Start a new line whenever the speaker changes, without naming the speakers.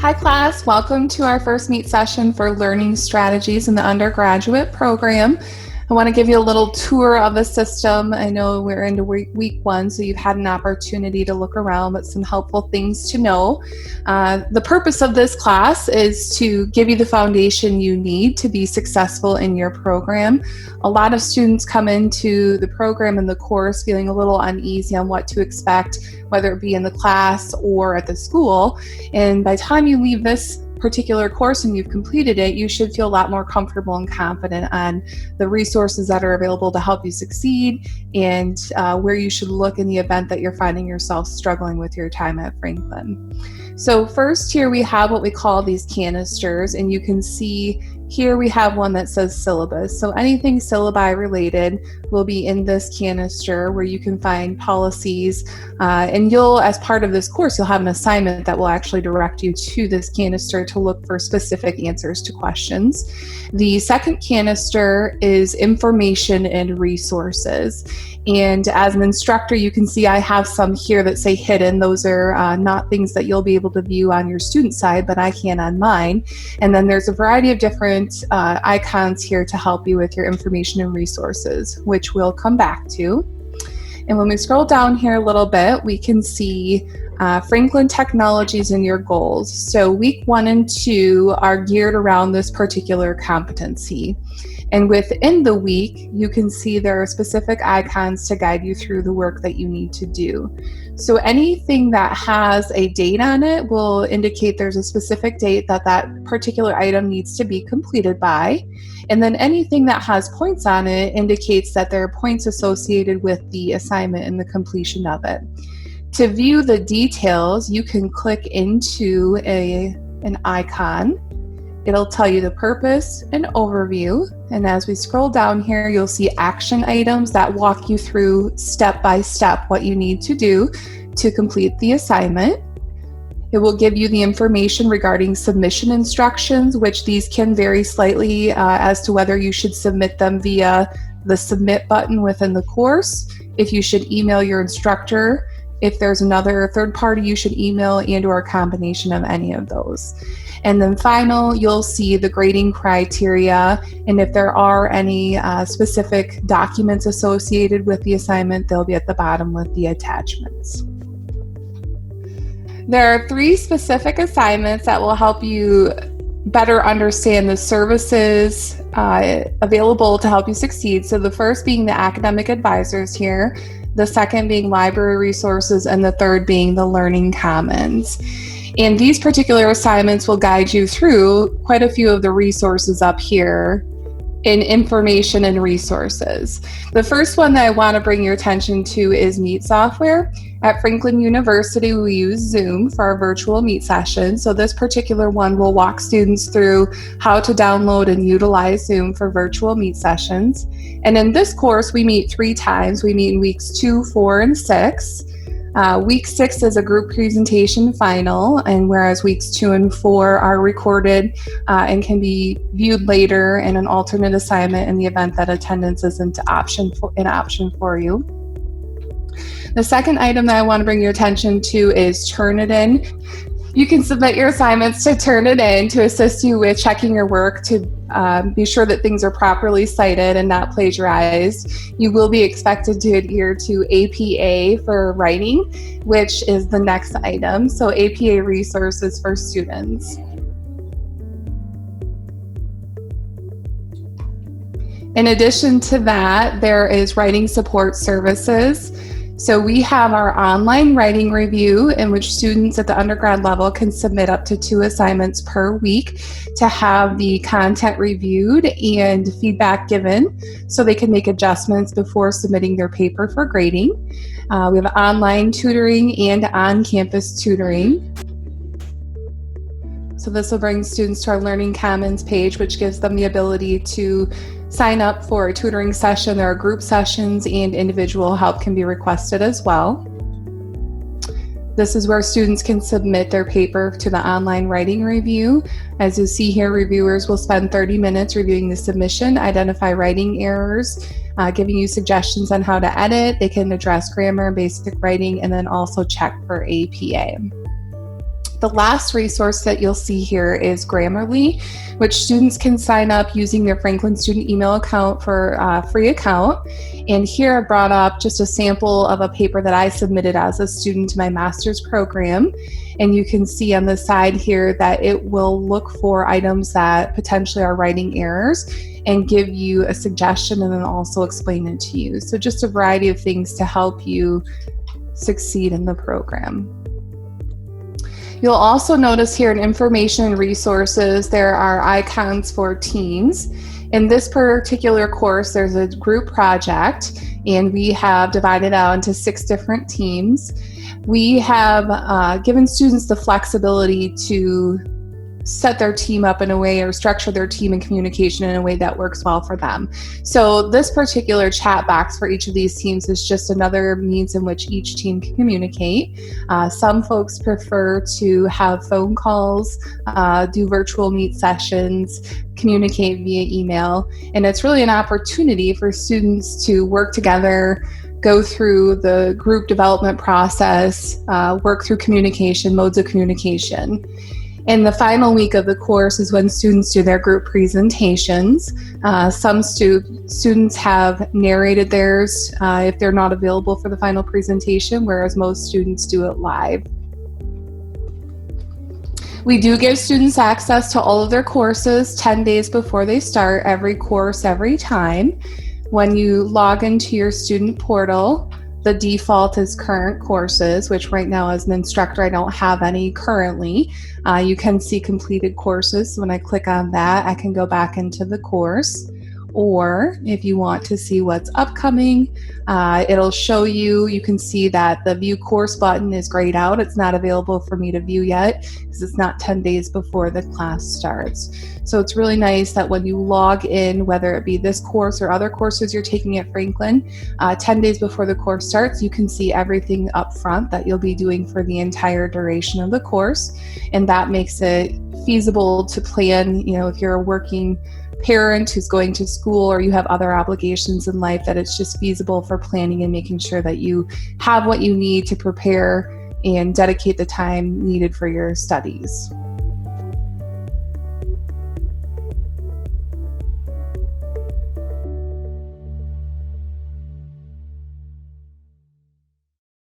Hi class, welcome to our first meet session for learning strategies in the undergraduate program. I want to give you a little tour of the system. I know we're into week one, so you've had an opportunity to look around, but some helpful things to know. The purpose of this class is to give you the foundation you need to be successful in your program. A lot of students come into the program and the course feeling a little uneasy on what to expect, whether it be in the class or at the school. And by the time you leave this particular course and you've completed it, you should feel a lot more comfortable and confident on the resources that are available to help you succeed and where you should look in the event that you're finding yourself struggling with your time at Franklin. So first here we have what we call these canisters, and you can see here we have one that says syllabus. So anything syllabi related will be in this canister where you can find policies, and as part of this course, you'll have an assignment that will actually direct you to this canister to look for specific answers to questions. The second canister is information and resources. And as an instructor, you can see I have some here that say hidden. Those are not things that you'll be able to view on your student side, but I can on mine. And then there's a variety of different icons here to help you with your information and resources, which we'll come back to. And when we scroll down here a little bit, we can see Franklin Technologies and your goals. So week 1 and 2 are geared around this particular competency. And within the week, you can see there are specific icons to guide you through the work that you need to do. So anything that has a date on it will indicate there's a specific date that that particular item needs to be completed by. And then anything that has points on it indicates that there are points associated with the assignment and the completion of it. To view the details, you can click into an icon. It'll tell you the purpose and overview. And as we scroll down here, you'll see action items that walk you through step by step what you need to do to complete the assignment. It will give you the information regarding submission instructions, which these can vary slightly as to whether you should submit them via the submit button within the course, if you should email your instructor, if there's another third party you should email, and or a combination of any of those. And then final, you'll see the grading criteria, and if there are any specific documents associated with the assignment, they'll be at the bottom with the attachments. There are 3 specific assignments that will help you better understand the services available to help you succeed. So the first being the academic advisors here, the second being library resources, and the third being the Learning Commons. And these particular assignments will guide you through quite a few of the resources up here in information and resources. The first one that I want to bring your attention to is Meet software. At Franklin University, we use Zoom for our virtual Meet session. So this particular one will walk students through how to download and utilize Zoom for virtual Meet sessions. And in this course, we meet 3 times. We meet in weeks 2, 4, and 6. Week 6 is a group presentation final, and whereas weeks 2 and 4 are recorded and can be viewed later in an alternate assignment in the event that attendance isn't an option for you. The second item that I want to bring your attention to is Turnitin. You can submit your assignments to Turnitin to assist you with checking your work to be sure that things are properly cited and not plagiarized. You will be expected to adhere to APA for writing, which is the next item. So APA resources for students. In addition to that, there is writing support services. So we have our online writing review in which students at the undergrad level can submit up to 2 assignments per week to have the content reviewed and feedback given so they can make adjustments before submitting their paper for grading. We have online tutoring and on-campus tutoring. So this will bring students to our Learning Commons page, which gives them the ability to sign up for a tutoring session. There are group sessions and individual help can be requested as well. This is where students can submit their paper to the online writing review. As you see here, reviewers will spend 30 minutes reviewing the submission, identify writing errors, giving you suggestions on how to edit. They can address grammar and basic writing, and then also check for APA. The last resource that you'll see here is Grammarly, which students can sign up using their Franklin student email account for a free account. And here I brought up just a sample of a paper that I submitted as a student to my master's program. And you can see on the side here that it will look for items that potentially are writing errors and give you a suggestion and then also explain it to you. So just a variety of things to help you succeed in the program. You'll also notice here in information and resources, there are icons for teams. In this particular course, there's a group project, and we have divided out into 6 different teams. We have given students the flexibility to set their team up in a way or structure their team and communication in a way that works well for them. So this particular chat box for each of these teams is just another means in which each team can communicate. Some folks prefer to have phone calls, do virtual meet sessions, communicate via email, and it's really an opportunity for students to work together, go through the group development process, work through communication, modes of communication. And the final week of the course is when students do their group presentations. Some students have narrated theirs if they're not available for the final presentation, whereas most students do it live. We do give students access to all of their courses 10 days before they start, every course, every time. When you log into your student portal, the default is current courses, which right now as an instructor, I don't have any currently. You can see completed courses. When I click on that, I can go back into the course. Or if you want to see what's upcoming, it'll show you, you can see that the view course button is grayed out. It's not available for me to view yet because it's not 10 days before the class starts. So it's really nice that when you log in, whether it be this course or other courses you're taking at Franklin, 10 days before the course starts, you can see everything up front that you'll be doing for the entire duration of the course. And that makes it feasible to plan, if you're a working parent who's going to school or you have other obligations in life, that it's just feasible for planning and making sure that you have what you need to prepare and dedicate the time needed for your studies.